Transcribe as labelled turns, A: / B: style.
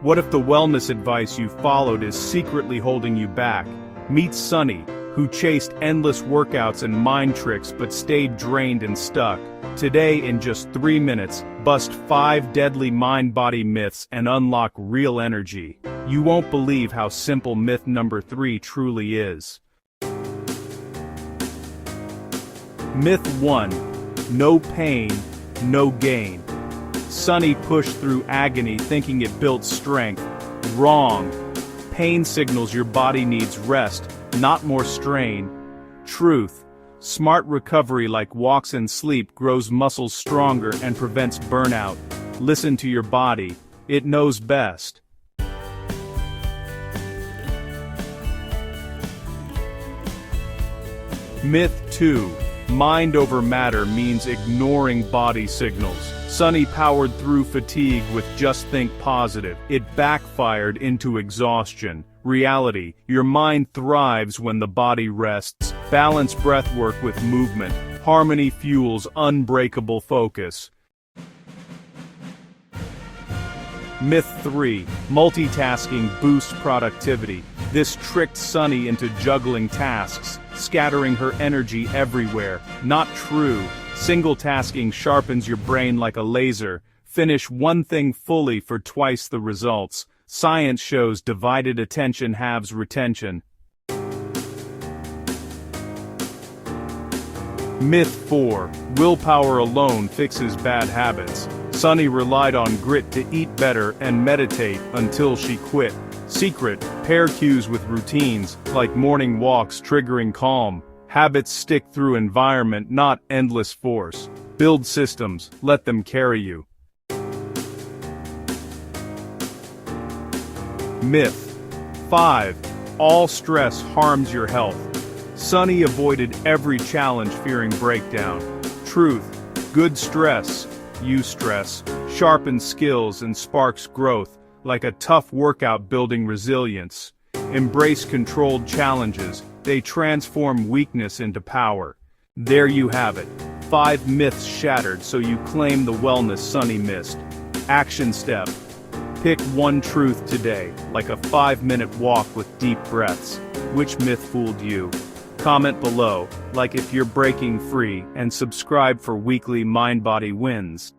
A: What if the wellness advice you followed is secretly holding you back? Meet Sunny, who chased endless workouts and mind tricks but stayed drained and stuck. Today, in just 3 minutes, bust 5 deadly mind-body myths and unlock real energy. You won't believe how simple myth number 3 truly is. Myth 1. No pain, no gain. Sunny pushed through agony thinking it built strength. Wrong. Pain signals your body needs rest, not more strain. Truth. Smart recovery like walks and sleep grows muscles stronger and prevents burnout. Listen to your body. It knows best. Myth 2. Mind over matter means ignoring body signals. Sunny powered through fatigue with just think positive. It backfired into exhaustion. Reality, your mind thrives when the body rests. Balance breathwork with movement. Harmony fuels unbreakable focus. Myth 3. Multitasking boosts productivity. This tricked Sunny into juggling tasks, scattering her energy everywhere. Not true. Single tasking sharpens your brain like a laser. Finish one thing fully for twice the results. Science shows divided attention halves retention. Myth 4. Willpower alone fixes bad habits. Sunny relied on grit to eat better and meditate until she quit. Secret, pair cues with routines, like morning walks triggering calm. Habits stick through environment, not endless force. Build systems, let them carry you. Myth 5. All stress harms your health. Sunny avoided every challenge fearing breakdown. Truth, good stress, eustress, sharpens skills and sparks growth, like a tough workout building resilience. Embrace controlled challenges, they transform weakness into power. There you have it. 5 myths shattered so you claim the wellness Sunny missed. Action step. Pick one truth today, like a 5-minute walk with deep breaths. Which myth fooled you? Comment below, like if you're breaking free, and subscribe for weekly mind-body wins.